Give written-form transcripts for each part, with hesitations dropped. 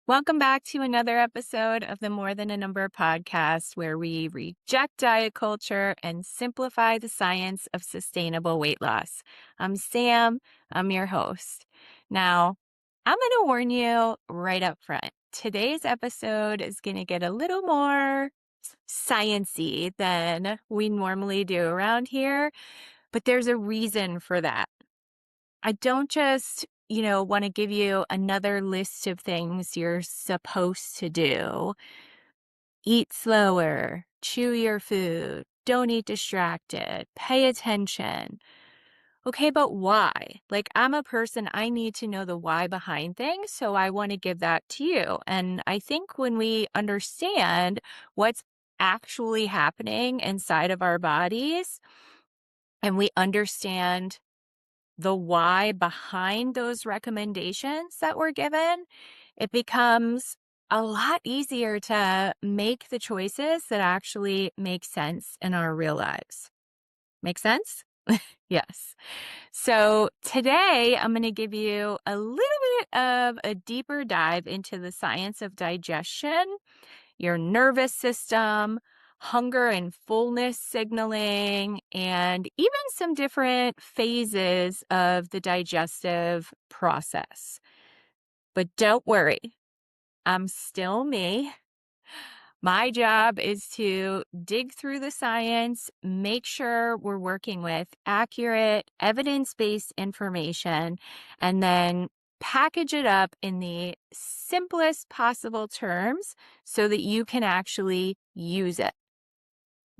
Welcome back to another episode of the More Than a Number podcast, where we reject diet culture and simplify the science of sustainable weight loss. I'm Sam, I'm your host. Now, I'm going to warn you right up front. Today's episode is going to get a little more sciencey than we normally do around here, but there's a reason for that. I don't just, want to give you another list of things you're supposed to do. Eat slower, chew your food, don't eat distracted, pay attention. Okay, but why? Like, I'm a person, I need to know the why behind things, so I want to give that to you. And I think when we understand what's actually happening inside of our bodies and we understand the why behind those recommendations that were given, it becomes a lot easier to make the choices that actually make sense in our real lives. Make sense? Yes. So today I'm going to give you a little bit of a deeper dive into the science of digestion, your nervous system, hunger and fullness signaling, and even some different phases of the digestive process. But don't worry, I'm still me. My job is to dig through the science, make sure we're working with accurate, evidence-based information, and then package it up in the simplest possible terms so that you can actually use it.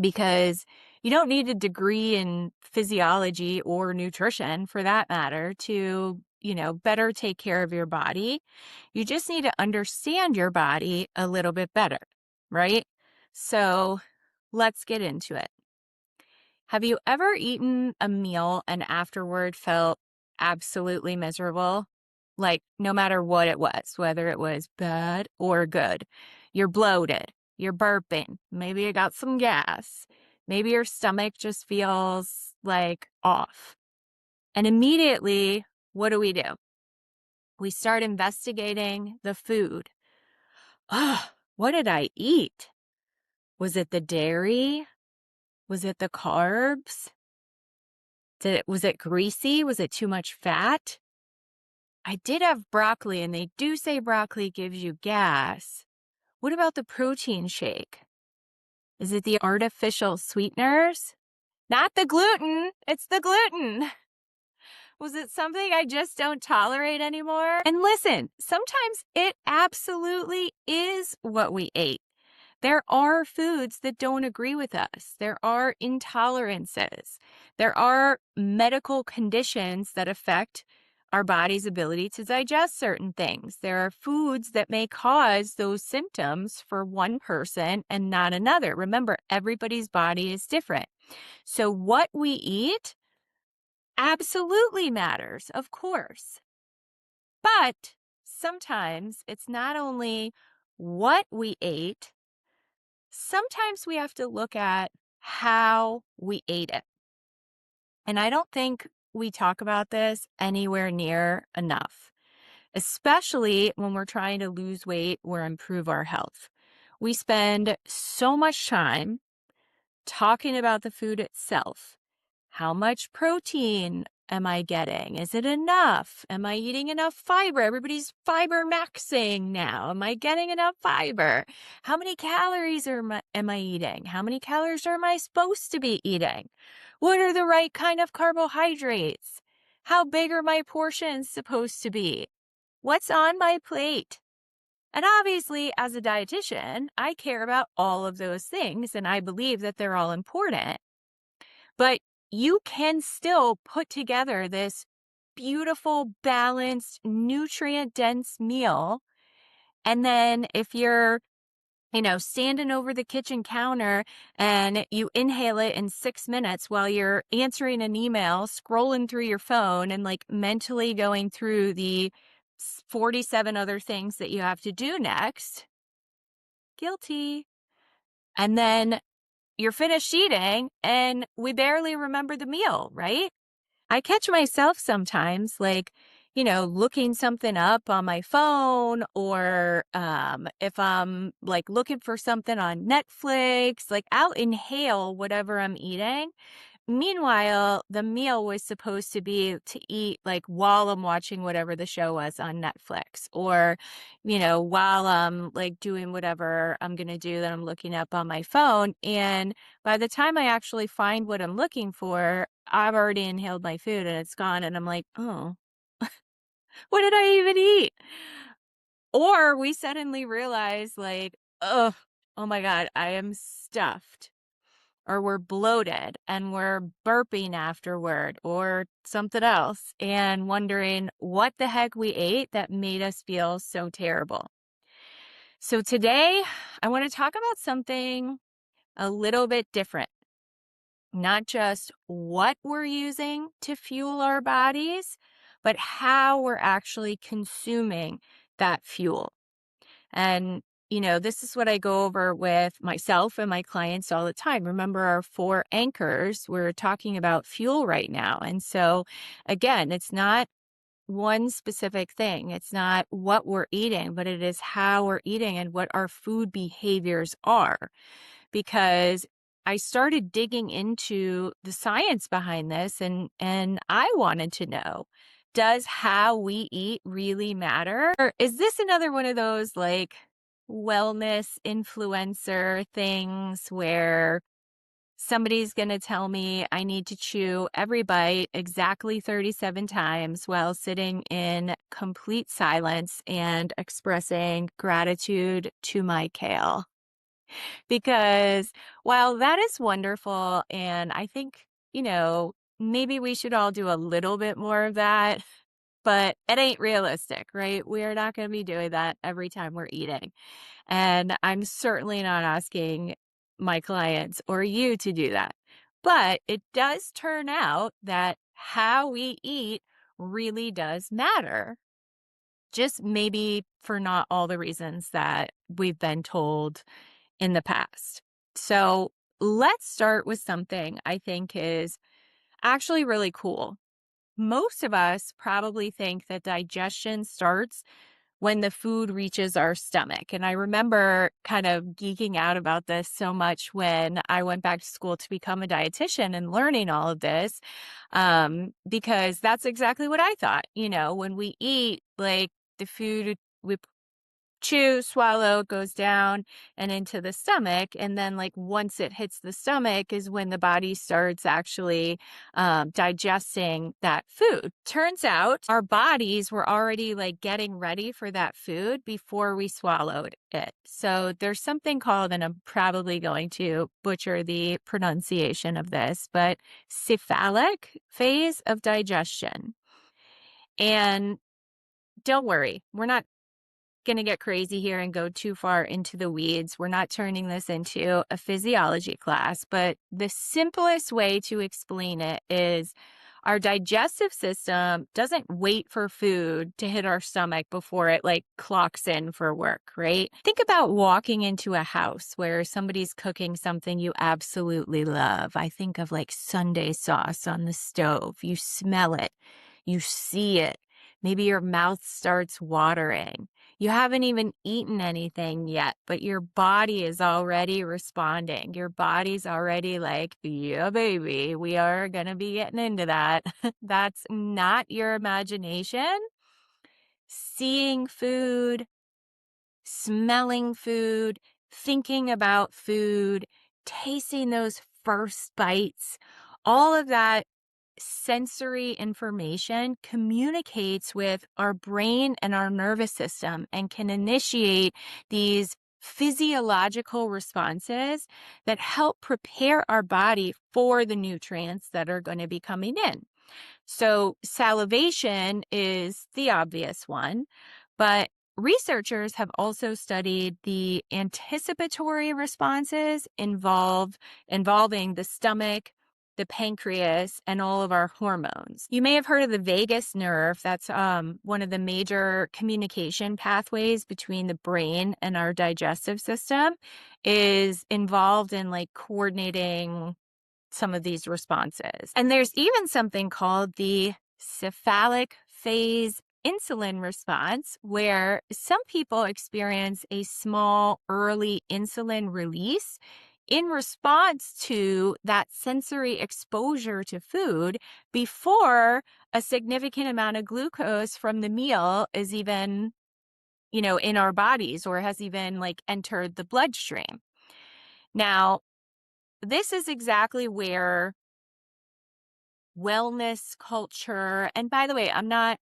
Because you don't need a degree in physiology or nutrition for that matter to, better take care of your body. You just need to understand your body a little bit better, right? So let's get into it. Have you ever eaten a meal and afterward felt absolutely miserable? Like, no matter what it was, whether it was bad or good. You're bloated, you're burping, maybe you got some gas, maybe your stomach just feels like off. And immediately, what do? We start investigating the food. Oh, what did I eat? Was it the dairy? Was it the carbs? Was it greasy? Was it too much fat? I did have broccoli, and they do say broccoli gives you gas. What about the protein shake? Is it the artificial sweeteners? Not the gluten. It's the gluten. Was it something I just don't tolerate anymore? And listen, sometimes it absolutely is what we ate. There are foods that don't agree with us. There are intolerances. There are medical conditions that affect our body's ability to digest certain things. There are foods that may cause those symptoms for one person and not another. Remember, everybody's body is different. So what we eat absolutely matters, of course. But sometimes it's not only what we ate, sometimes we have to look at how we ate it. And I don't think we talk about this anywhere near enough, especially when we're trying to lose weight or improve our health. We spend so much time talking about the food itself. How much protein am I getting? Is it enough? Am I eating enough fiber? Everybody's fiber maxing now. Am I getting enough fiber? How many calories am I eating? How many calories am I supposed to be eating? What are the right kind of carbohydrates? How big are my portions supposed to be? What's on my plate? And obviously, as a dietitian, I care about all of those things, and I believe that they're all important. But you can still put together this beautiful, balanced, nutrient-dense meal. And then if you're, standing over the kitchen counter and you inhale it in 6 minutes while you're answering an email, scrolling through your phone, and like mentally going through the 47 other things that you have to do next, guilty. And then you're finished eating and we barely remember the meal, right? I catch myself sometimes like looking something up on my phone or if I'm like looking for something on Netflix, like I'll inhale whatever I'm eating. Meanwhile, the meal was supposed to be to eat like while I'm watching whatever the show was on Netflix or, while I'm like doing whatever I'm going to do that I'm looking up on my phone. And by the time I actually find what I'm looking for, I've already inhaled my food and it's gone. And I'm like, oh, what did I even eat? Or we suddenly realize, like, oh my God, I am stuffed. Or we're bloated and we're burping afterward or something else and wondering what the heck we ate that made us feel so terrible. So today, I want to talk about something a little bit different. Not just what we're using to fuel our bodies, but how we're actually consuming that fuel. And, this is what I go over with myself and my clients all the time. Remember our 4 anchors? We're talking about fuel right now. And so, again, it's not one specific thing. It's not what we're eating, but it is how we're eating and what our food behaviors are. Because I started digging into the science behind this and I wanted to know, does how we eat really matter? Or is this another one of those like wellness influencer things where somebody's going to tell me I need to chew every bite exactly 37 times while sitting in complete silence and expressing gratitude to my kale? Because while that is wonderful, and I think, maybe we should all do a little bit more of that, but it ain't realistic, right? We are not going to be doing that every time we're eating. And I'm certainly not asking my clients or you to do that. But it does turn out that how we eat really does matter. Just maybe for not all the reasons that we've been told in the past. So let's start with something I think is actually really cool. Most of us probably think that digestion starts when the food reaches our stomach. And I remember kind of geeking out about this so much when I went back to school to become a dietitian and learning all of this, because that's exactly what I thought. When we eat, like the food we chew, swallow, goes down and into the stomach. And then, like, once it hits the stomach is when the body starts actually digesting that food. Turns out our bodies were already like getting ready for that food before we swallowed it. So there's something called, and I'm probably going to butcher the pronunciation of this, but cephalic phase of digestion. And don't worry, we're not going to get crazy here and go too far into the weeds. We're not turning this into a physiology class, but the simplest way to explain it is our digestive system doesn't wait for food to hit our stomach before it like clocks in for work, right? Think about walking into a house where somebody's cooking something you absolutely love. I think of like Sunday sauce on the stove. You smell it, you see it. Maybe your mouth starts watering. You haven't even eaten anything yet, but your body is already responding. Your body's already like, yeah, baby, we are going to be getting into that. That's not your imagination. Seeing food, smelling food, thinking about food, tasting those first bites, all of that sensory information communicates with our brain and our nervous system and can initiate these physiological responses that help prepare our body for the nutrients that are going to be coming in. So salivation is the obvious one, but researchers have also studied the anticipatory responses involving the stomach, the pancreas, and all of our hormones. You may have heard of the vagus nerve. That's one of the major communication pathways between the brain and our digestive system, is involved in like coordinating some of these responses. And there's even something called the cephalic phase insulin response, where some people experience a small early insulin release in response to that sensory exposure to food before a significant amount of glucose from the meal is even, in our bodies or has even like entered the bloodstream. Now, this is exactly where wellness culture, and by the way, I'm not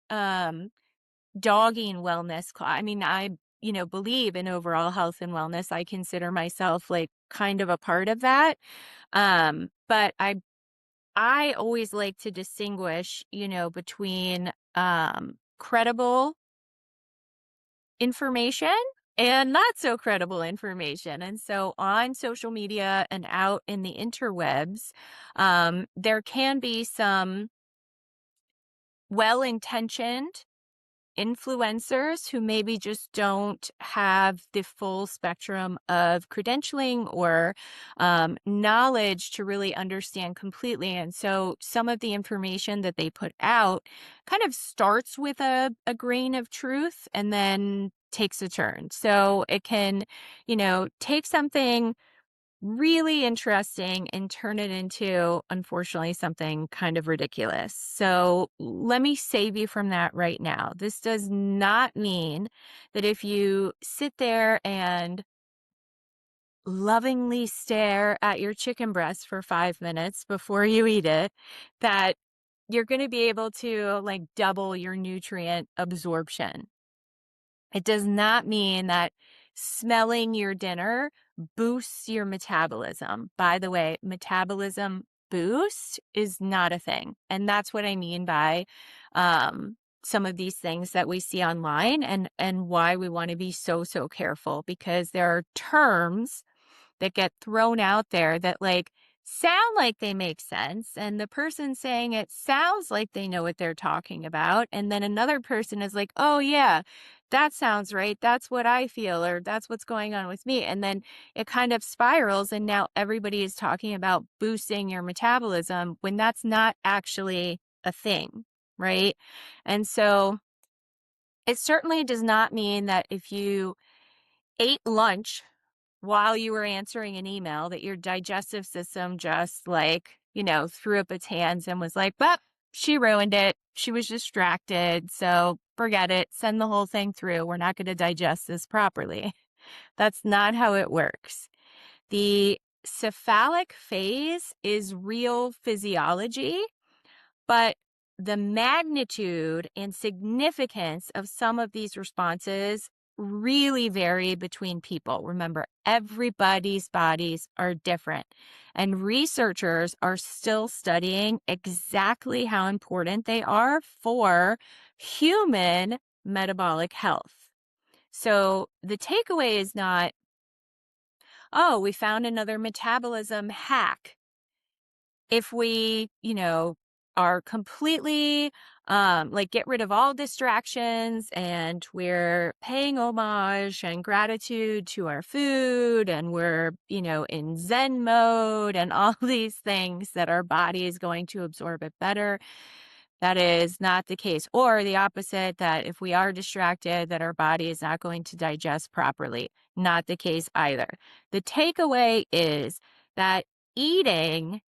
dogging wellness. I mean, I, believe in overall health and wellness. I consider myself like kind of a part of that. But I always like to distinguish, between credible information and not so credible information. And so on social media and out in the interwebs, there can be some well-intentioned influencers who maybe just don't have the full spectrum of credentialing or knowledge to really understand completely. And so some of the information that they put out kind of starts with a grain of truth and then takes a turn. So it can, take something really interesting and turn it into, unfortunately, something kind of ridiculous. So let me save you from that right now. This does not mean that if you sit there and lovingly stare at your chicken breast for 5 minutes before you eat it, that you're going to be able to like double your nutrient absorption. It does not mean that smelling your dinner boosts your metabolism. By the way, metabolism boost is not a thing. And that's what I mean by some of these things that we see online, and why we want to be so, so careful, because there are terms that get thrown out there that like sound like they make sense, and the person saying it sounds like they know what they're talking about, and then another person is like, oh yeah, that sounds right, that's what I feel, or that's what's going on with me. And then it kind of spirals, and now everybody is talking about boosting your metabolism when that's not actually a thing, right? And so it certainly does not mean that if you ate lunch while you were answering an email that your digestive system just like, threw up its hands and was like, well, she ruined it. She was distracted. So forget it. Send the whole thing through. We're not going to digest this properly. That's not how it works. The cephalic phase is real physiology, but the magnitude and significance of some of these responses really vary between people. Remember, everybody's bodies are different, and researchers are still studying exactly how important they are for human metabolic health. So the takeaway is not, oh, we found another metabolism hack. If we, are completely like get rid of all distractions, and we're paying homage and gratitude to our food, and we're, in Zen mode and all these things, that our body is going to absorb it better. That is not the case. Or the opposite, that if we are distracted, that our body is not going to digest properly. Not the case either. The takeaway is that eating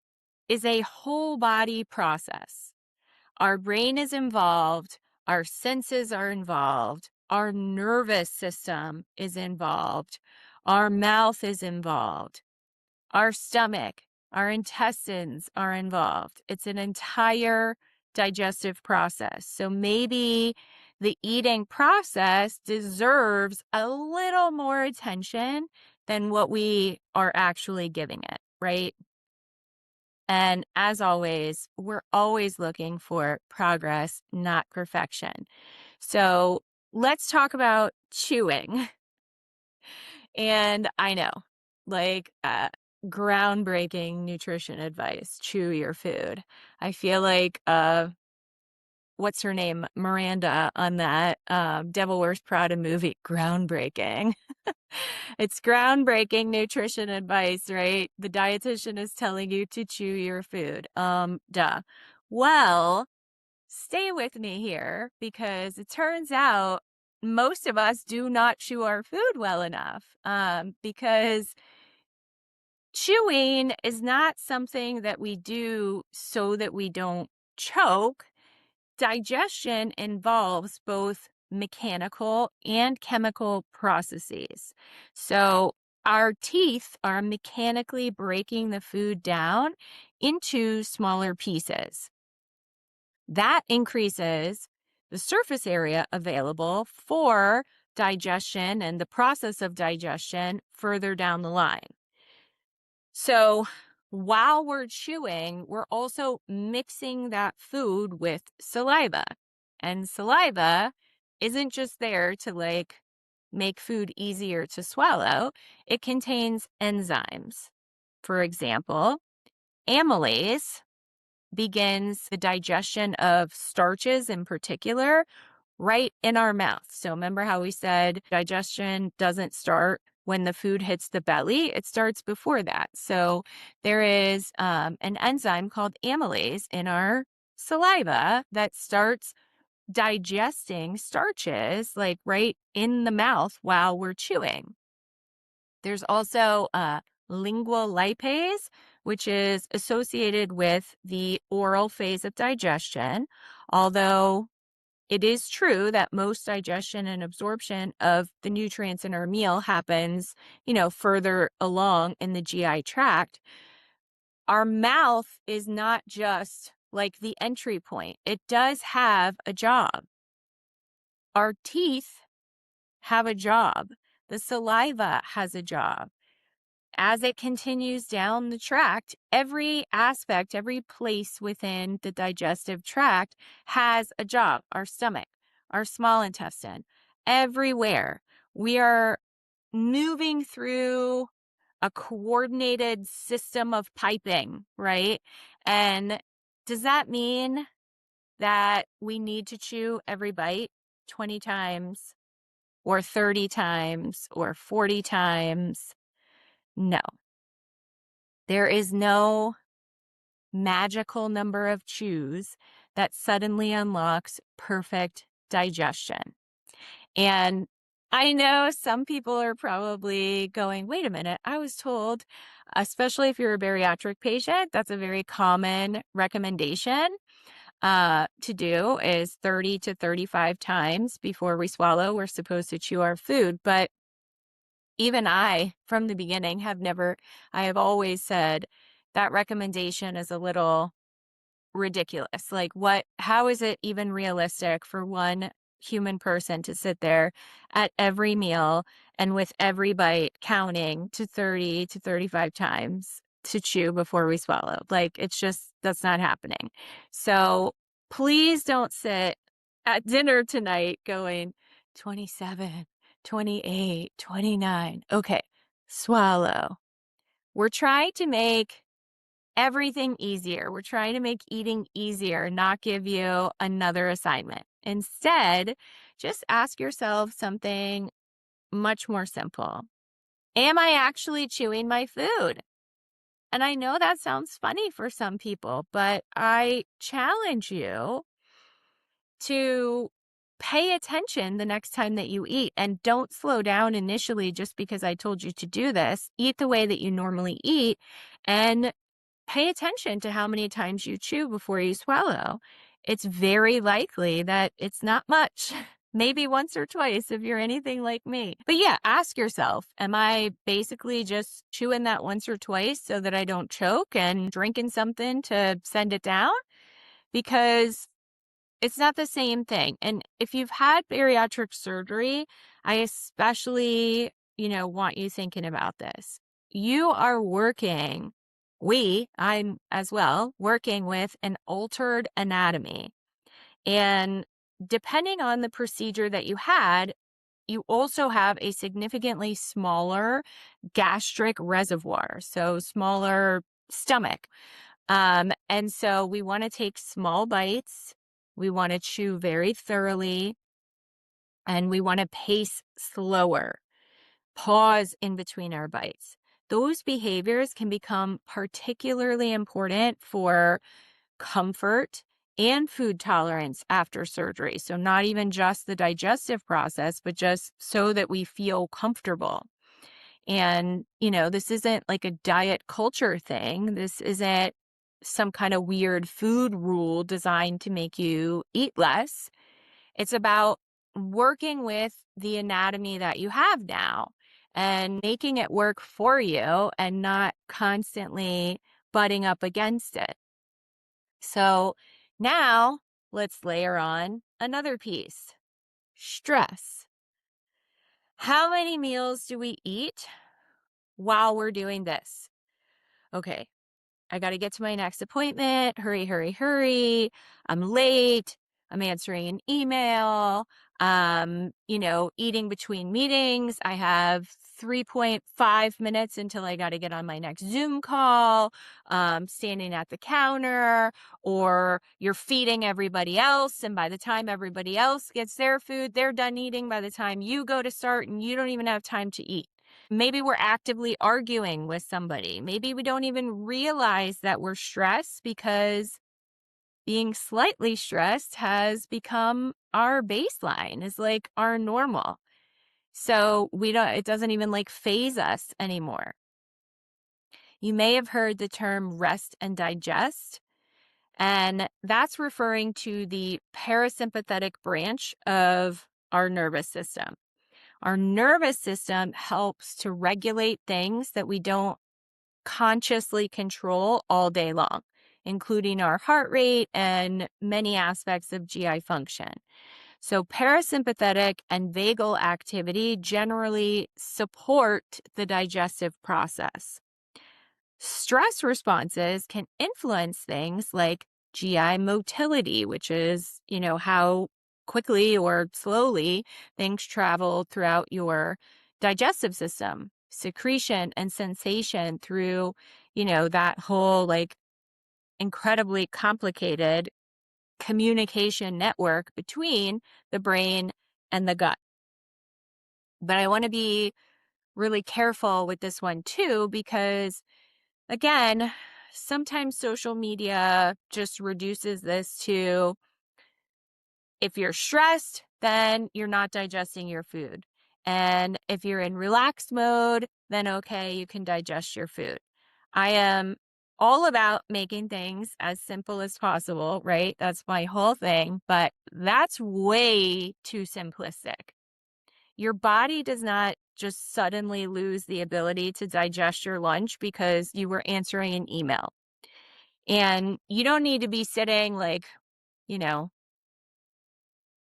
is a whole body process. Our brain is involved, our senses are involved, our nervous system is involved, our mouth is involved, our stomach, our intestines are involved. It's an entire digestive process. So maybe the eating process deserves a little more attention than what we are actually giving it, right? And as always, we're always looking for progress, not perfection. So let's talk about chewing. And I know, like, groundbreaking nutrition advice: chew your food. I feel like, what's her name? Miranda on that Devil Wears Prada movie, groundbreaking. It's groundbreaking nutrition advice, right? The dietitian is telling you to chew your food. Duh. Well, stay with me here because it turns out most of us do not chew our food well enough because chewing is not something that we do so that we don't choke. Digestion involves both mechanical and chemical processes. So, our teeth are mechanically breaking the food down into smaller pieces. That increases the surface area available for digestion and the process of digestion further down the line. So, while we're chewing, we're also mixing that food with saliva. And saliva isn't just there to make food easier to swallow, it contains enzymes. For example, amylase begins the digestion of starches in particular right in our mouth. So remember how we said digestion doesn't start when the food hits the belly, it starts before that. So there is an enzyme called amylase in our saliva that starts digesting starches like right in the mouth while we're chewing. There's also lingual lipase, which is associated with the oral phase of digestion, although it is true that most digestion and absorption of the nutrients in our meal happens, further along in the GI tract. Our mouth is not just like the entry point. It does have a job. Our teeth have a job. The saliva has a job. As it continues down the tract, every aspect, every place within the digestive tract has a job. Our stomach, our small intestine, everywhere. We are moving through a coordinated system of piping, right? And does that mean that we need to chew every bite 20 times or 30 times or 40 times? No. There is no magical number of chews that suddenly unlocks perfect digestion. And I know some people are probably going, wait a minute, I was told, especially if you're a bariatric patient, that's a very common recommendation to do is 30 to 35 times before we swallow, we're supposed to chew our food. But even I, from the beginning, I have always said that recommendation is a little ridiculous. Like, how is it even realistic for one human person to sit there at every meal and with every bite counting to 30 to 35 times to chew before we swallow? Like, that's not happening. So please don't sit at dinner tonight going 27, 28, 29. Okay, swallow. We're trying to make everything easier. We're trying to make eating easier, not give you another assignment. Instead, just ask yourself something much more simple. Am I actually chewing my food? And I know that sounds funny for some people, but I challenge you to pay attention the next time that you eat and don't slow down initially just because I told you to do this. Eat the way that you normally eat and pay attention to how many times you chew before you swallow. It's very likely that it's not much, maybe once or twice if you're anything like me. But yeah, ask yourself, am I basically just chewing that once or twice so that I don't choke and drinking something to send it down? Because it's not the same thing. And if you've had bariatric surgery, I especially, want you thinking about this. You are I'm as well, working with an altered anatomy. And depending on the procedure that you had, you also have a significantly smaller gastric reservoir, so smaller stomach. And so we want to take small bites. We want to chew very thoroughly and we want to pace slower, pause in between our bites. Those behaviors can become particularly important for comfort and food tolerance after surgery. So, not even just the digestive process, but just so that we feel comfortable. And, this isn't like a diet culture thing. This isn't some kind of weird food rule designed to make you eat less. It's about working with the anatomy that you have now and making it work for you and not constantly butting up against it. So now let's layer on another piece: stress. How many meals do we eat while we're doing this? Okay, I got to get to my next appointment. Hurry, hurry, hurry. I'm late. I'm answering an email. Eating between meetings. I have 3.5 minutes until I got to get on my next Zoom call. Standing at the counter, or you're feeding everybody else. And by the time everybody else gets their food, they're done eating by the time you go to start, and you don't even have time to eat. Maybe we're actively arguing with somebody. Maybe we don't even realize that we're stressed because being slightly stressed has become our baseline, is like our normal. So it doesn't even like phase us anymore. You may have heard the term rest and digest, and that's referring to the parasympathetic branch of our nervous system. Our nervous system helps to regulate things that we don't consciously control all day long, including our heart rate and many aspects of GI function. So, parasympathetic and vagal activity generally support the digestive process. Stress responses can influence things like GI motility, which is, how quickly or slowly things travel throughout your digestive system, secretion and sensation through, that whole like incredibly complicated communication network between the brain and the gut. But I want to be really careful with this one too, because again, sometimes social media just reduces this to, if you're stressed, then you're not digesting your food. And if you're in relaxed mode, then okay, you can digest your food. I am all about making things as simple as possible, right? That's my whole thing, but that's way too simplistic. Your body does not just suddenly lose the ability to digest your lunch because you were answering an email. And you don't need to be sitting like, you know,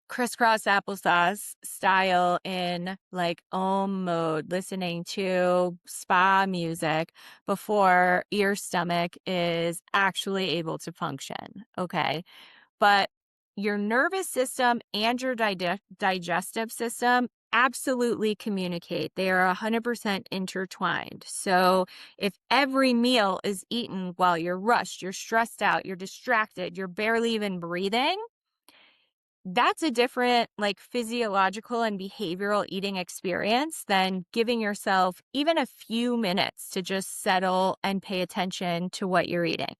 crisscross applesauce style in like om mode, listening to spa music before your stomach is actually able to function. Okay. But your nervous system and your digestive system absolutely communicate. They are 100% intertwined. So if every meal is eaten while you're rushed, you're stressed out, you're distracted, you're barely even breathing, that's a different like physiological and behavioral eating experience than giving yourself even a few minutes to just settle and pay attention to what you're eating.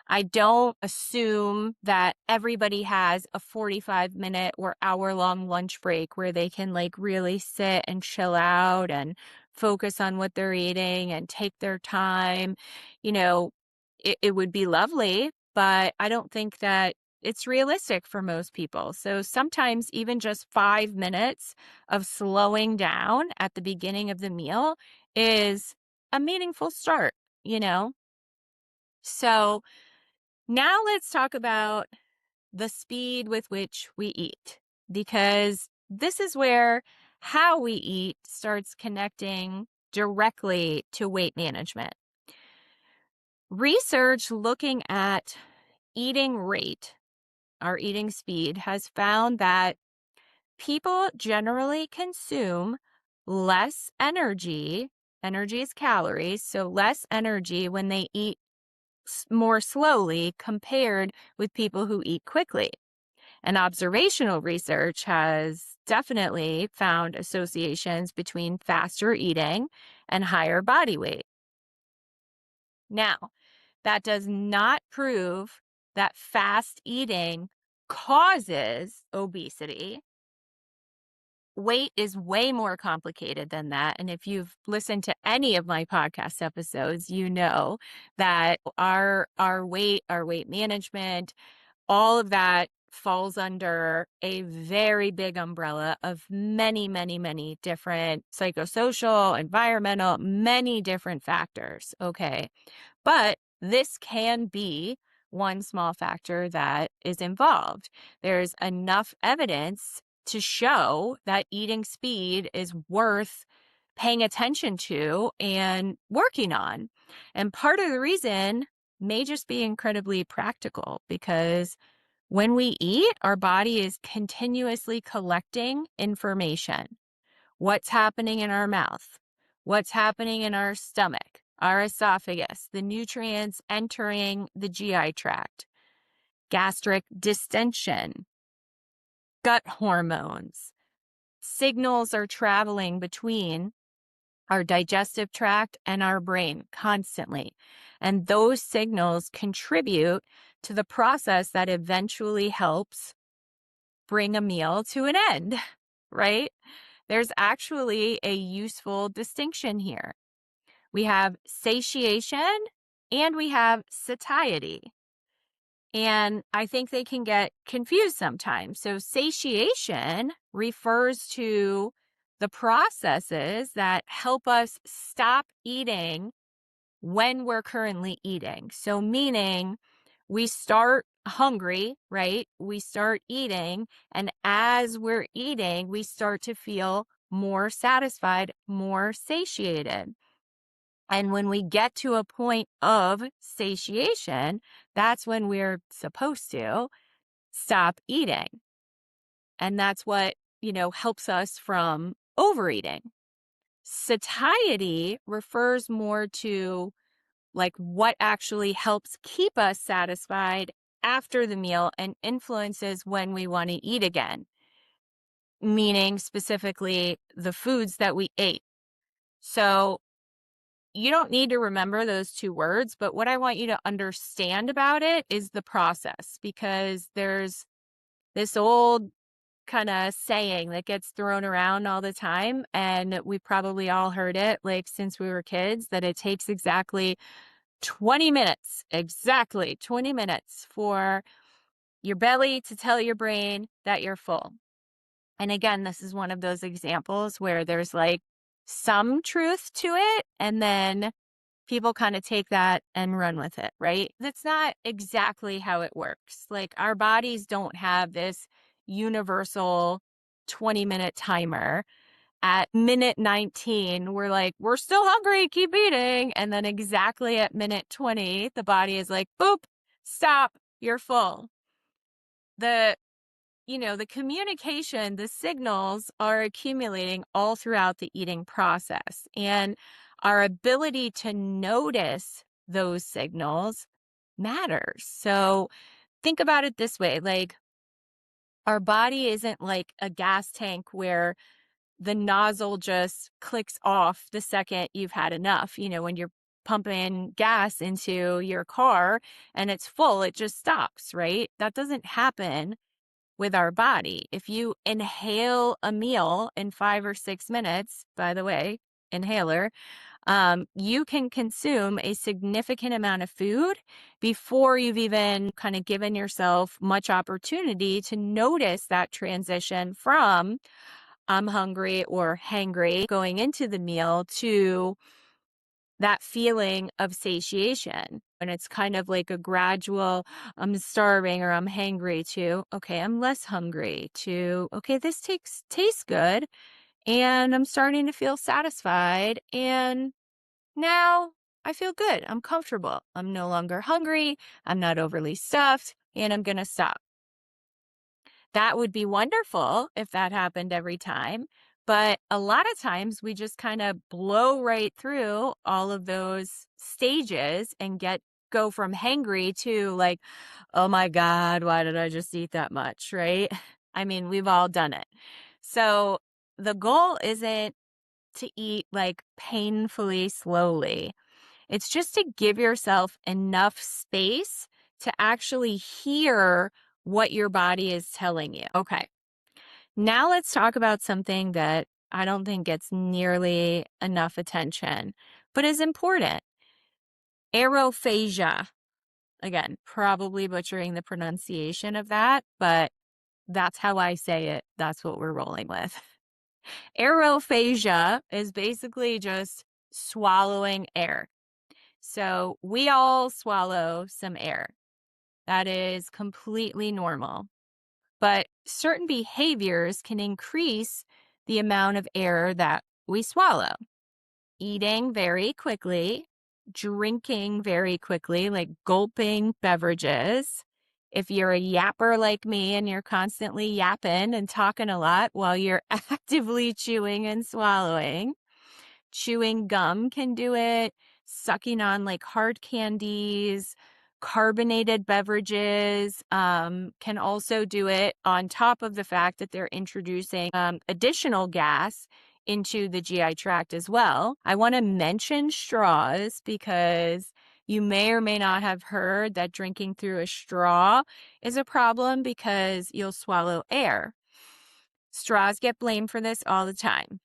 I don't assume that everybody has a 45-minute or hour-long lunch break where they can like really sit and chill out and focus on what they're eating and take their time. You know, it would be lovely, but I don't think that it's realistic for most people. So sometimes even just 5 minutes of slowing down at the beginning of the meal is a meaningful start, you know? So now let's talk about the speed with which we eat, because this is where how we eat starts connecting directly to weight management. Research looking at eating rate, our eating speed, has found that people generally consume less energy. Energy is calories, so less energy when they eat more slowly compared with people who eat quickly. And observational research has definitely found associations between faster eating and higher body weight. Now, that does not prove that fast eating causes obesity. Weight is way more complicated than that. And if you've listened to any of my podcast episodes, you know that our weight management, all of that falls under a very big umbrella of many, many, many different psychosocial, environmental, many different factors. Okay. But this can be one small factor that is involved. There's enough evidence to show that eating speed is worth paying attention to and working on. And part of the reason may just be incredibly practical because when we eat, our body is continuously collecting information. What's happening in our mouth? What's happening in our stomach, our esophagus, the nutrients entering the GI tract, gastric distension, gut hormones. Signals are traveling between our digestive tract and our brain constantly. And those signals contribute to the process that eventually helps bring a meal to an end, right? There's actually a useful distinction here. We have satiation and we have satiety. And I think they can get confused sometimes. So, satiation refers to the processes that help us stop eating when we're currently eating. So, meaning we start hungry, right? We start eating. And as we're eating, we start to feel more satisfied, more satiated. And when we get to a point of satiation, that's when we're supposed to stop eating. And that's what, helps us from overeating. Satiety refers more to like what actually helps keep us satisfied after the meal and influences when we want to eat again, meaning specifically the foods that we ate. So you don't need to remember those two words, but what I want you to understand about it is the process, because there's this old kind of saying that gets thrown around all the time. And we probably all heard it like since we were kids, that it takes exactly 20 minutes for your belly to tell your brain that you're full. And again, this is one of those examples where there's like some truth to it. And then people kind of take that and run with it, right? That's not exactly how it works. Like our bodies don't have this universal 20-minute timer. At minute 19, we're like, we're still hungry, keep eating. And then exactly at minute 20, the body is like, boop, stop, you're full. The communication, the signals are accumulating all throughout the eating process. And our ability to notice those signals matters. So think about it this way, like our body isn't like a gas tank where the nozzle just clicks off the second you've had enough. When you're pumping gas into your car and it's full, it just stops, right? That doesn't happen with our body. If you inhale a meal in 5 or 6 minutes, by the way, inhaler, you can consume a significant amount of food before you've even kind of given yourself much opportunity to notice that transition from I'm hungry or hangry going into the meal to that feeling of satiation. And it's kind of like a gradual, I'm starving or I'm hangry to, okay, I'm less hungry to, okay, this tastes good. And I'm starting to feel satisfied. And now I feel good. I'm comfortable. I'm no longer hungry. I'm not overly stuffed, and I'm going to stop. That would be wonderful if that happened every time. But a lot of times we just kind of blow right through all of those stages and go from hangry to like, oh my God, why did I just eat that much? Right? I mean, we've all done it. So the goal isn't to eat like painfully slowly. It's just to give yourself enough space to actually hear what your body is telling you. Okay, now let's talk about something that I don't think gets nearly enough attention, but is important. Aerophagia. Again, probably butchering the pronunciation of that, but that's how I say it. That's what we're rolling with. Aerophagia is basically just swallowing air. So we all swallow some air. That is completely normal. But certain behaviors can increase the amount of air that we swallow. Eating very quickly, drinking very quickly, like gulping beverages. If you're a yapper like me and you're constantly yapping and talking a lot while you're actively chewing and swallowing, chewing gum can do it, sucking on like hard candies, carbonated beverages can also do it, on top of the fact that they're introducing additional gas into the GI tract as well. I want to mention straws because you may or may not have heard that drinking through a straw is a problem because you'll swallow air. Straws get blamed for this all the time.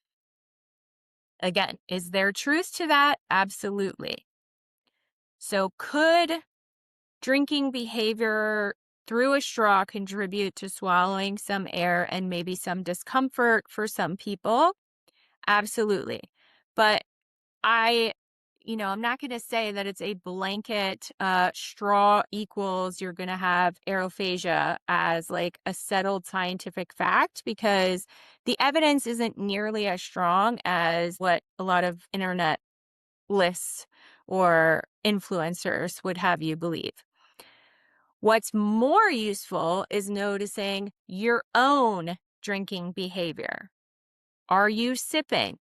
Again, is there truth to that? Absolutely. So could drinking behavior through a straw contribute to swallowing some air and maybe some discomfort for some people? Absolutely. But I'm not going to say that it's a blanket straw equals you're going to have aerophagia as like a settled scientific fact, because the evidence isn't nearly as strong as what a lot of internet lists or influencers would have you believe. What's more useful is noticing your own drinking behavior. Are you sipping?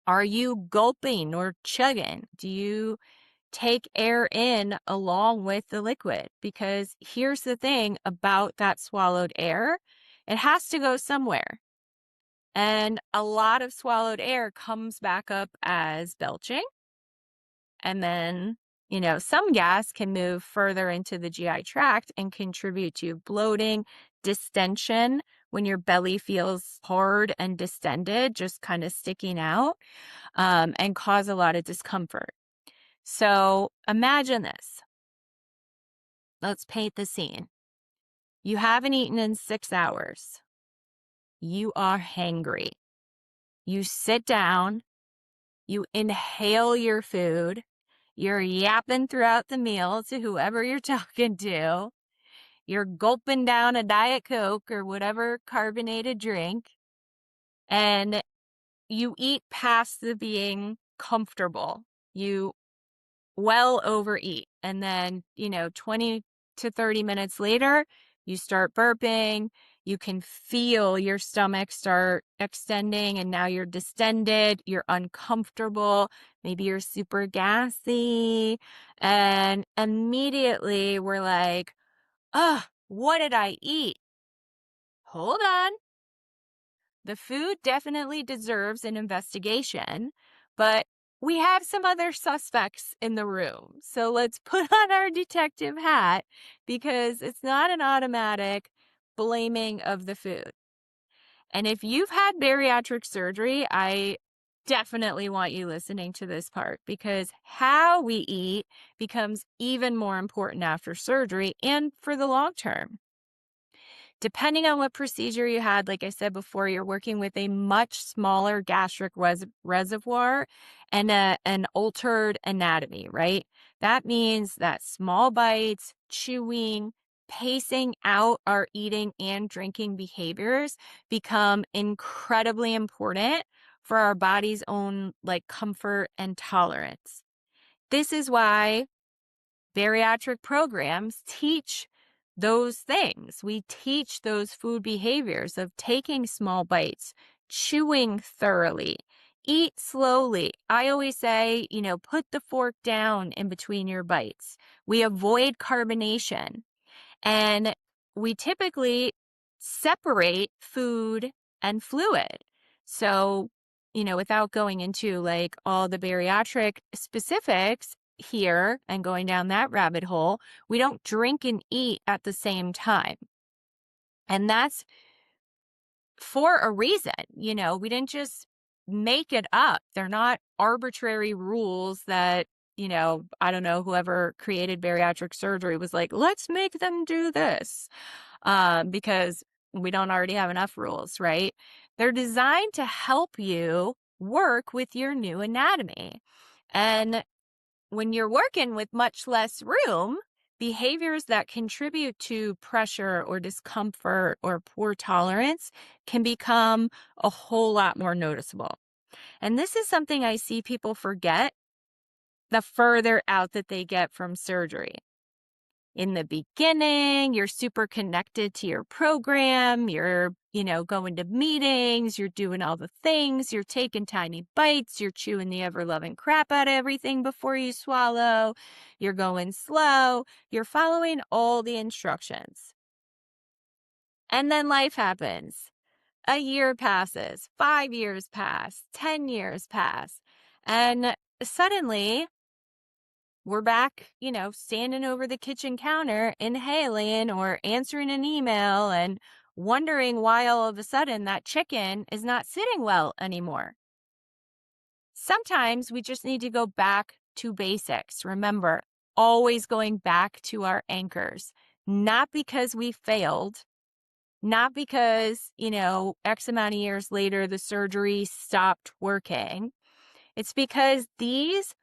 Are you gulping or chugging? Do you take air in along with the liquid? Because here's the thing about that swallowed air, it has to go somewhere. And a lot of swallowed air comes back up as belching. And then, some gas can move further into the GI tract and contribute to bloating, distension, when your belly feels hard and distended, just kind of sticking out, and cause a lot of discomfort. So imagine this. Let's paint the scene. You haven't eaten in 6 hours. You are hangry. You sit down, you inhale your food, you're yapping throughout the meal to whoever you're talking to, you're gulping down a Diet Coke or whatever carbonated drink, and you eat past the being comfortable. You well overeat. And then, 20 to 30 minutes later, you start burping. You can feel your stomach start extending, and now you're distended, you're uncomfortable, maybe you're super gassy. And immediately we're like, what did I eat? Hold on. The food definitely deserves an investigation, but we have some other suspects in the room. So let's put on our detective hat, because it's not an automatic blaming of the food. And if you've had bariatric surgery, I definitely want you listening to this part, because how we eat becomes even more important after surgery and for the long term. Depending on what procedure you had, like I said before, you're working with a much smaller gastric reservoir and an altered anatomy, right? That means that small bites, chewing, pacing out our eating and drinking behaviors become incredibly important for our body's own like comfort and tolerance. This is why bariatric programs teach those things. We teach those food behaviors of taking small bites, chewing thoroughly, eat slowly. I always say, put the fork down in between your bites. We avoid carbonation, and we typically separate food and fluid. So, without going into like all the bariatric specifics, here and going down that rabbit hole, we don't drink and eat at the same time. And that's for a reason. We didn't just make it up. They're not arbitrary rules that, I don't know, whoever created bariatric surgery was like, let's make them do this, because we don't already have enough rules, right? They're designed to help you work with your new anatomy. And when you're working with much less room, behaviors that contribute to pressure or discomfort or poor tolerance can become a whole lot more noticeable. And this is something I see people forget the further out that they get from surgery. In the beginning, you're super connected to your program. You're, going to meetings, you're doing all the things, you're taking tiny bites, you're chewing the ever loving crap out of everything before you swallow, you're going slow, you're following all the instructions. And then life happens. A year passes, 5 years pass, 10 years pass, and suddenly we're back, standing over the kitchen counter, inhaling or answering an email and wondering why all of a sudden that chicken is not sitting well anymore. Sometimes we just need to go back to basics. Remember, always going back to our anchors, not because we failed, not because, X amount of years later, the surgery stopped working. It's because these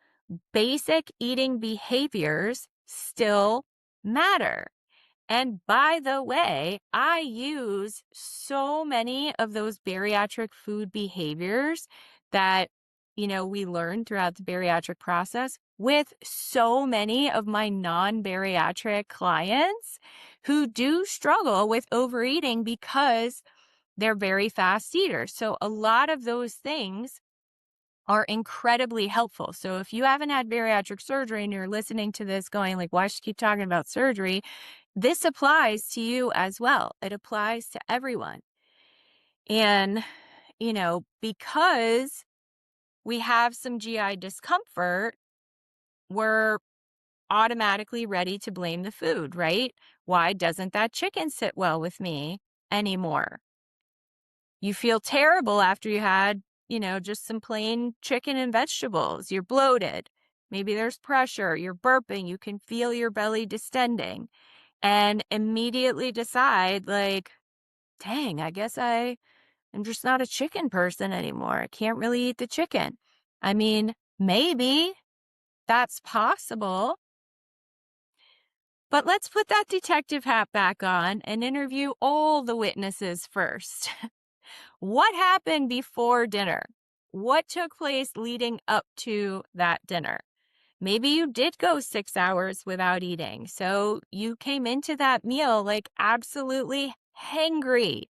basic eating behaviors still matter. And by the way, I use so many of those bariatric food behaviors that, we learned throughout the bariatric process with so many of my non-bariatric clients who do struggle with overeating because they're very fast eaters. So a lot of those things are incredibly helpful. So if you haven't had bariatric surgery and you're listening to this going like, why should she keep talking about surgery? This applies to you as well. It applies to everyone. And, because we have some GI discomfort, we're automatically ready to blame the food, right? Why doesn't that chicken sit well with me anymore? You feel terrible after you had, just some plain chicken and vegetables. You're bloated. Maybe there's pressure. You're burping. You can feel your belly distending and immediately decide, like, dang, I guess I'm just not a chicken person anymore. I can't really eat the chicken. I mean, maybe that's possible, but let's put that detective hat back on and interview all the witnesses first. What happened before dinner? What took place leading up to that dinner? Maybe you did go 6 hours without eating. So you came into that meal like absolutely hangry.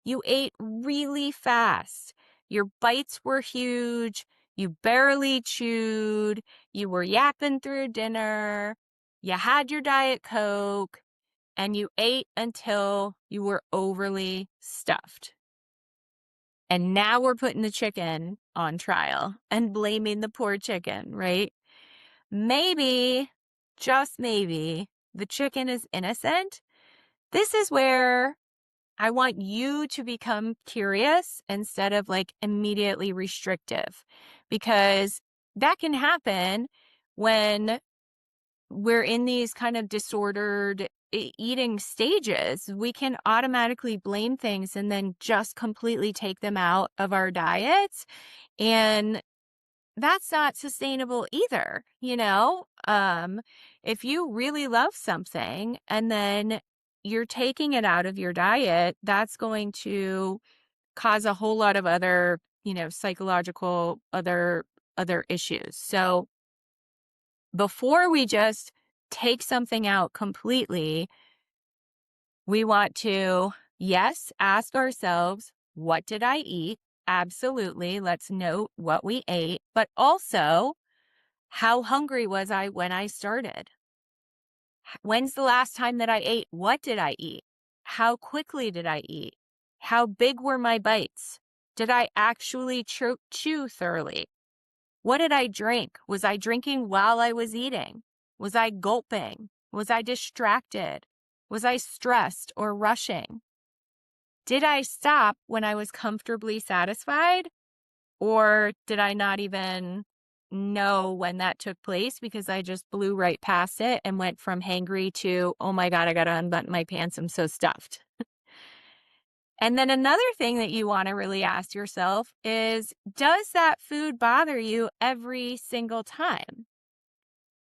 You ate really fast. Your bites were huge. You barely chewed. You were yapping through dinner. You had your Diet Coke and you ate until you were overly stuffed. And now we're putting the chicken on trial and blaming the poor chicken, right? Maybe, just maybe, the chicken is innocent. This is where I want you to become curious instead of like immediately restrictive, because that can happen when we're in these kind of disordered eating stages. We can automatically blame things and then just completely take them out of our diets. And that's not sustainable either, if you really love something and then you're taking it out of your diet, that's going to cause a whole lot of other, psychological other issues. So before we just take something out completely, we want to, yes, ask ourselves, what did I eat? Absolutely. Let's note what we ate, but also, how hungry was I when I started? When's the last time that I ate? What did I eat? How quickly did I eat? How big were my bites? Did I actually chew thoroughly? What did I drink? Was I drinking while I was eating? Was I gulping? Was I distracted? Was I stressed or rushing? Did I stop when I was comfortably satisfied? Or did I not even know when that took place because I just blew right past it and went from hangry to, oh my God, I got to unbutton my pants. I'm so stuffed. And then another thing that you want to really ask yourself is, does that food bother you every single time?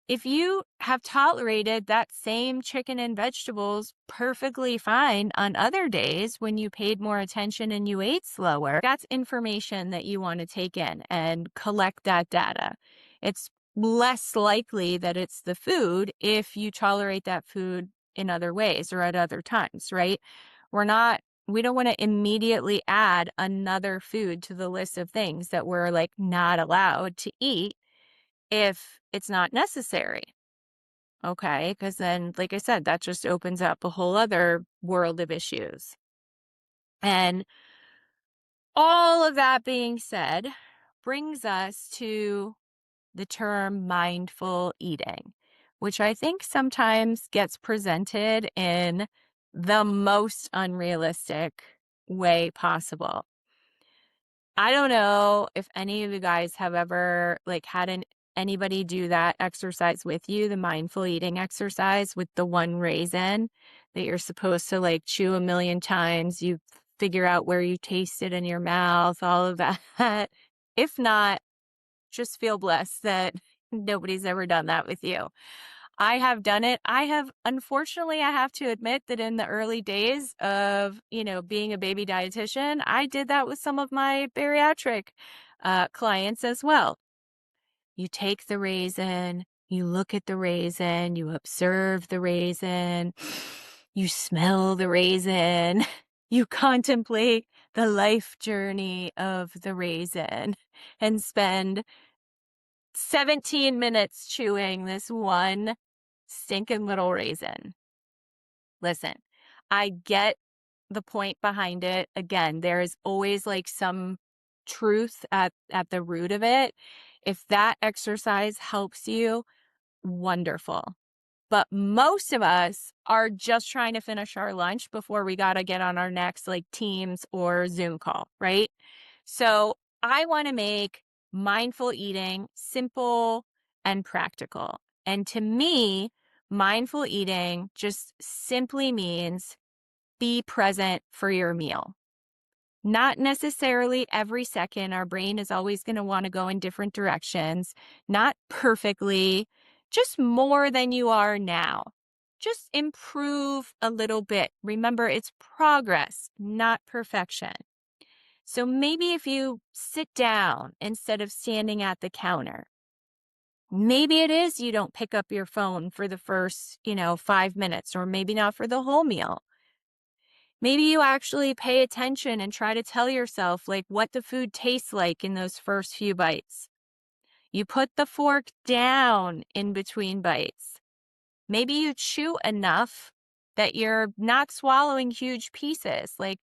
If you have tolerated that same chicken and vegetables perfectly fine on other days when you paid more attention and you ate slower, that's information that you want to take in and collect that data. It's less likely that it's the food if you tolerate that food in other ways or at other times, right? We don't want to immediately add another food to the list of things that we're like not allowed to eat if it's not necessary. Okay, because then, like I said, that just opens up a whole other world of issues. And all of that being said, brings us to the term mindful eating, which I think sometimes gets presented in the most unrealistic way possible. I don't know if any of you guys have ever like had anybody do that exercise with you, the mindful eating exercise with the one raisin that you're supposed to like chew a million times. You figure out where you taste it in your mouth, all of that. If not, just feel blessed that nobody's ever done that with you. I have done it. Unfortunately, I have to admit that in the early days of, being a baby dietitian, I did that with some of my bariatric clients as well. You take the raisin, you look at the raisin, you observe the raisin, you smell the raisin, you contemplate the life journey of the raisin and spend 17 minutes chewing this one stinking little raisin. Listen, I get the point behind it. Again, there is always like some truth at the root of it. If that exercise helps you, wonderful. But most of us are just trying to finish our lunch before we got to get on our next like Teams or Zoom call, right? So I want to make mindful eating simple and practical. And to me, mindful eating just simply means be present for your meal. Not necessarily every second. Our brain is always going to want to go in different directions, not perfectly, just more than you are now. Just improve a little bit. Remember, it's progress, not perfection. So maybe if you sit down instead of standing at the counter, maybe it is you don't pick up your phone for the first, 5 minutes, or maybe not for the whole meal. Maybe you actually pay attention and try to tell yourself like what the food tastes like in those first few bites. You put the fork down in between bites. Maybe you chew enough that you're not swallowing huge pieces. Like,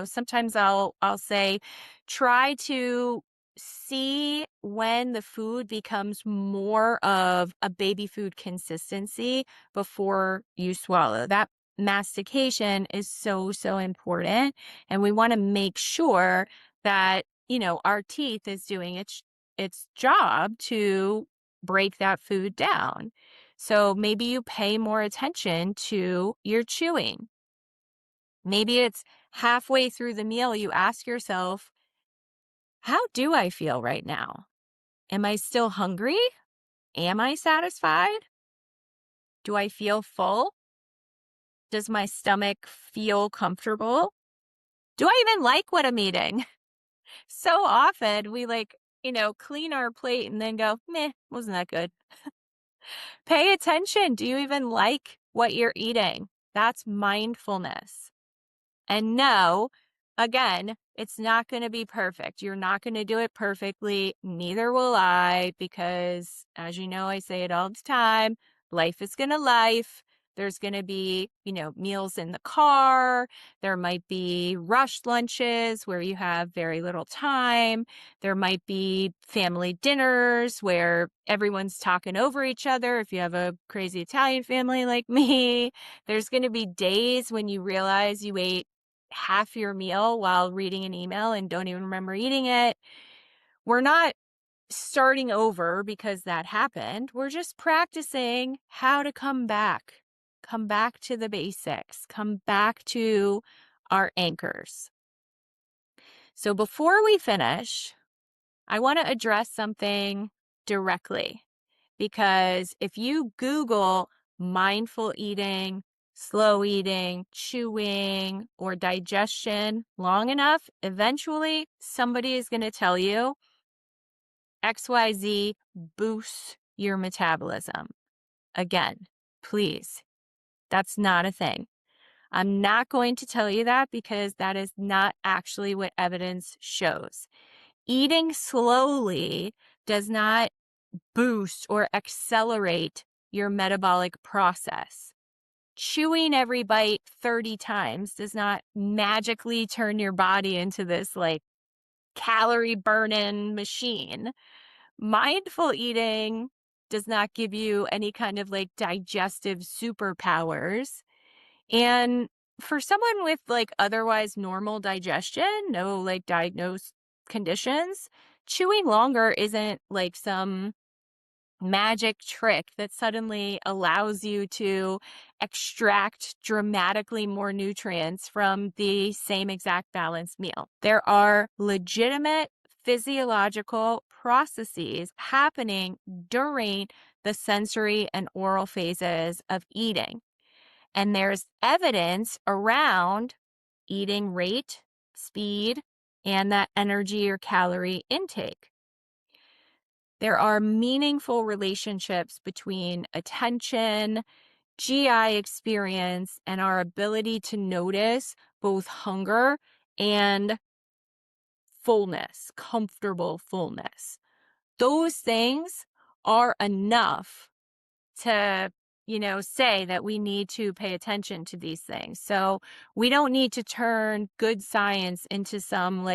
sometimes I'll say try to see when the food becomes more of a baby food consistency before you swallow. That mastication is so, so important. And we want to make sure that, our teeth is doing its job to break that food down. So maybe you pay more attention to your chewing. Maybe it's halfway through the meal, you ask yourself, how do I feel right now? Am I still hungry? Am I satisfied? Do I feel full? Does my stomach feel comfortable? Do I even like what I'm eating? So often we clean our plate and then go, meh, wasn't that good? Pay attention. Do you even like what you're eating? That's mindfulness. And no, again, it's not going to be perfect. You're not going to do it perfectly. Neither will I, because as you know, I say it all the time, life is going to life. There's going to be, meals in the car. There might be rushed lunches where you have very little time. There might be family dinners where everyone's talking over each other. If you have a crazy Italian family like me, there's going to be days when you realize you ate half your meal while reading an email and don't even remember eating it. We're not starting over because that happened. We're just practicing how to come back to the basics, come back to our anchors. So before we finish, I want to address something directly, because if you Google mindful eating, slow eating, chewing, or digestion long enough, eventually somebody is going to tell you XYZ boosts your metabolism. Again, please, that's not a thing. I'm not going to tell you that because that is not actually what evidence shows. Eating slowly does not boost or accelerate your metabolic process. Chewing every bite 30 times does not magically turn your body into this calorie burning machine. Mindful eating does not give you any kind of digestive superpowers. And for someone with otherwise normal digestion, no diagnosed conditions, chewing longer isn't some magic trick that suddenly allows you to extract dramatically more nutrients from the same exact balanced meal. There are legitimate physiological processes happening during the sensory and oral phases of eating. And there's evidence around eating rate, speed, and that energy or calorie intake. There are meaningful relationships between attention, GI experience, and our ability to notice both hunger and fullness, comfortable fullness. Those things are enough to, say that we need to pay attention to these things. So we don't need to turn good science into some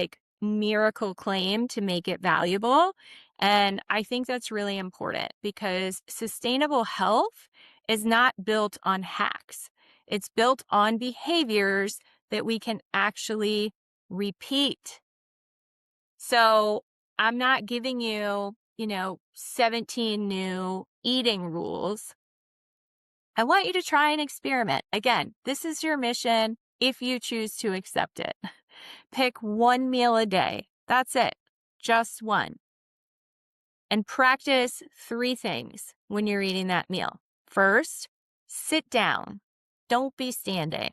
miracle claim to make it valuable. And I think that's really important because sustainable health is not built on hacks. It's built on behaviors that we can actually repeat. So I'm not giving you, 17 new eating rules. I want you to try and experiment. Again, this is your mission if you choose to accept it. Pick one meal a day. That's it. Just one. And practice 3 things when you're eating that meal. First, sit down. Don't be standing.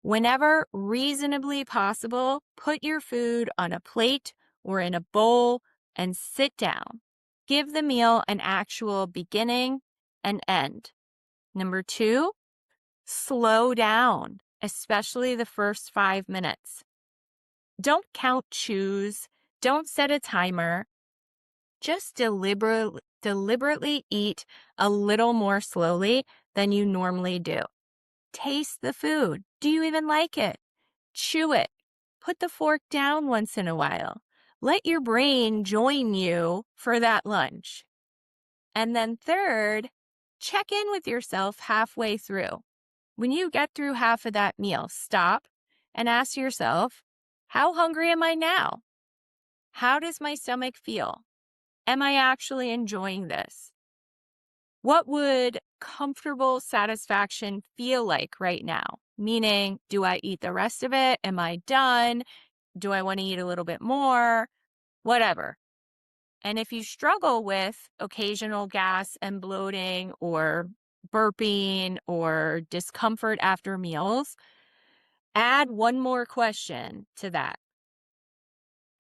Whenever reasonably possible, put your food on a plate or in a bowl and sit down. Give the meal an actual beginning and end. Number 2, slow down, especially the first 5 minutes. Don't count chews. Don't set a timer. Just deliberately eat a little more slowly than you normally do. Taste the food. Do you even like it? Chew it. Put the fork down once in a while. Let your brain join you for that lunch. And then third, check in with yourself halfway through. When you get through half of that meal, stop and ask yourself, how hungry am I now? How does my stomach feel? Am I actually enjoying this? What would comfortable satisfaction feel like right now? Meaning, do I eat the rest of it? Am I done? Do I want to eat a little bit more? Whatever. And if you struggle with occasional gas and bloating or burping or discomfort after meals, add one more question to that.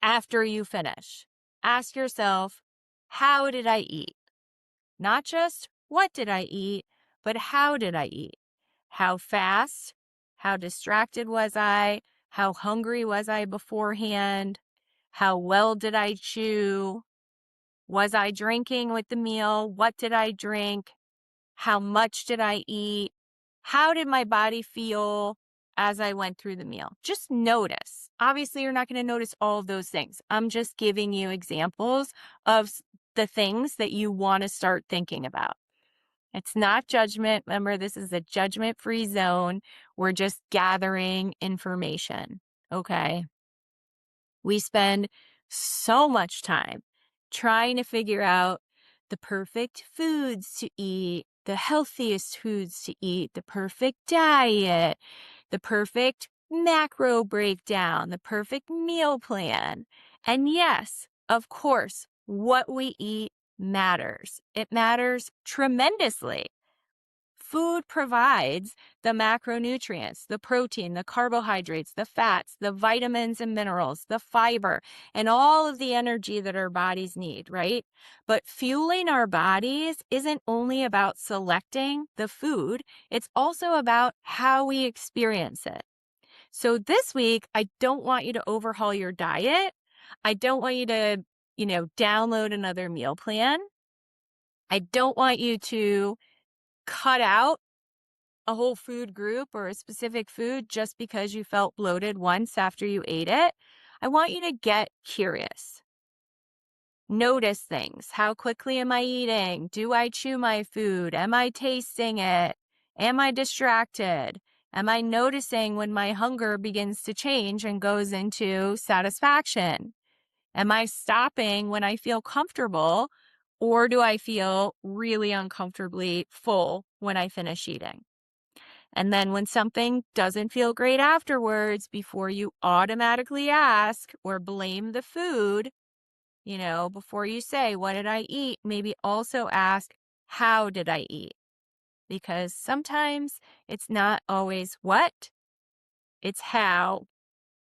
After you finish, ask yourself, how did I eat? Not just what did I eat, but how did I eat? How fast? How distracted was I? How hungry was I beforehand? How well did I chew? Was I drinking with the meal? What did I drink? How much did I eat? How did my body feel as I went through the meal? Just notice. Obviously, you're not going to notice all of those things. I'm just giving you examples of the things that you want to start thinking about. It's not judgment. Remember, this is a judgment-free zone. We're just gathering information. Okay. We spend so much time trying to figure out the perfect foods to eat, the healthiest foods to eat, the perfect diet, the perfect macro breakdown, the perfect meal plan. And yes, of course, what we eat matters. It matters tremendously. Food provides the macronutrients, the protein, the carbohydrates, the fats, the vitamins and minerals, the fiber, and all of the energy that our bodies need, right? But fueling our bodies isn't only about selecting the food, it's also about how we experience it. So this week, I don't want you to overhaul your diet. I don't want you to, download another meal plan. I don't want you to cut out a whole food group or a specific food just because you felt bloated once after you ate it. I want you to get curious. Notice things. How quickly am I eating? Do I chew my food? Am I tasting it? Am I distracted? Am I noticing when my hunger begins to change and goes into satisfaction? Am I stopping when I feel comfortable, or do I feel really uncomfortably full when I finish eating? And then when something doesn't feel great afterwards, before you automatically ask or blame the food, before you say, what did I eat? Maybe also ask, how did I eat? Because sometimes it's not always what, it's how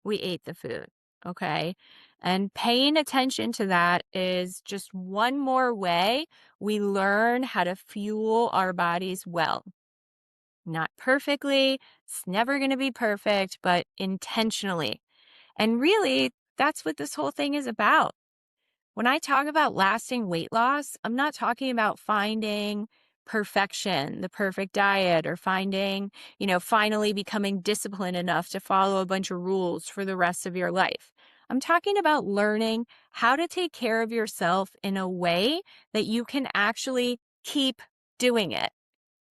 we ate the food. Okay. And paying attention to that is just one more way we learn how to fuel our bodies well. Not perfectly, it's never going to be perfect, but intentionally. And really, that's what this whole thing is about. When I talk about lasting weight loss, I'm not talking about finding perfection, the perfect diet, or finding, finally becoming disciplined enough to follow a bunch of rules for the rest of your life. I'm talking about learning how to take care of yourself in a way that you can actually keep doing it.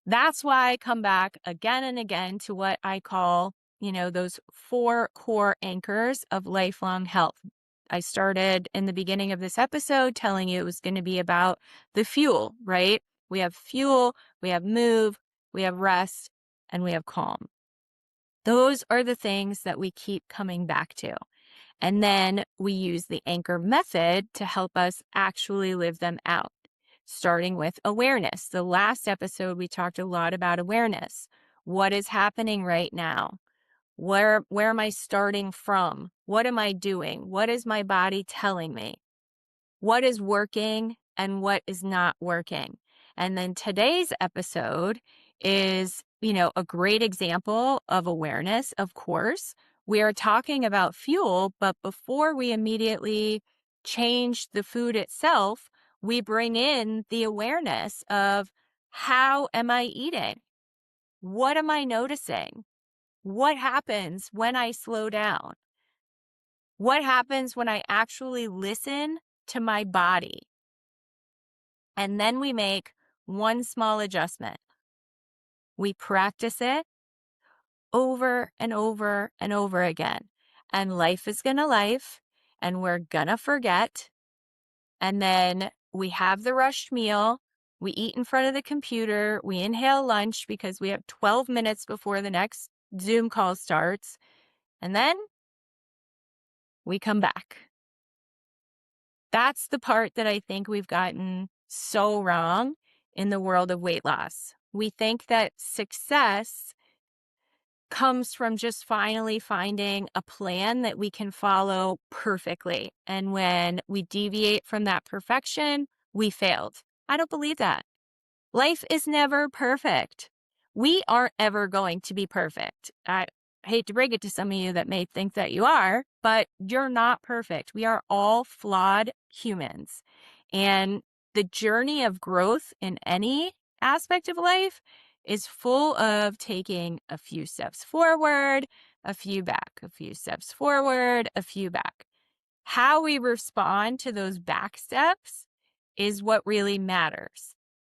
That's why I come back again and again to what I call, those 4 core anchors of lifelong health. I started in the beginning of this episode telling you it was going to be about the fuel, right? We have fuel, we have move, we have rest, and we have calm. Those are the things that we keep coming back to. And then we use the anchor method to help us actually live them out, starting with awareness. The last episode, we talked a lot about awareness. What is happening right now? Where am I starting from? What am I doing? What is my body telling me? What is working and what is not working? And then today's episode is, a great example of awareness, of course. We are talking about fuel, but before we immediately change the food itself, we bring in the awareness of, how am I eating? What am I noticing? What happens when I slow down? What happens when I actually listen to my body? And then we make one small adjustment. We practice it over and over and over again. And life is going to life, and we're going to forget. And then we have the rushed meal. We eat in front of the computer. We inhale lunch because we have 12 minutes before the next Zoom call starts. And then we come back. That's the part that I think we've gotten so wrong in the world of weight loss. We think that success comes from just finally finding a plan that we can follow perfectly. And when we deviate from that perfection, we failed. I don't believe that. Life is never perfect. We aren't ever going to be perfect. I hate to break it to some of you that may think that you are, but you're not perfect. We are all flawed humans. And the journey of growth in any aspect of life is full of taking a few steps forward, a few back, a few steps forward, a few back. How we respond to those back steps is what really matters.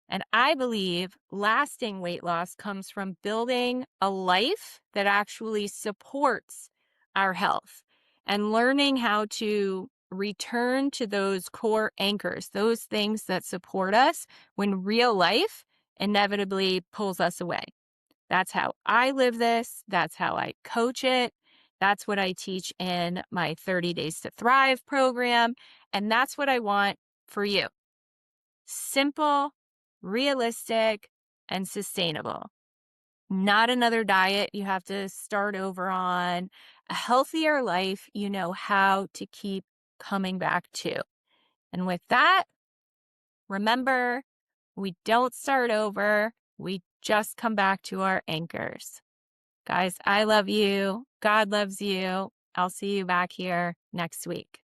And I believe lasting weight loss comes from building a life that actually supports our health and learning how to return to those core anchors, those things that support us when real life inevitably pulls us away. That's how I live this. That's how I coach it. That's what I teach in my 30 Days to Thrive program. And that's what I want for you. Simple, realistic, and sustainable. Not another diet you have to start over on. A healthier life you know how to keep coming back to. And with that, remember, we don't start over. We just come back to our anchors. Guys, I love you. God loves you. I'll see you back here next week.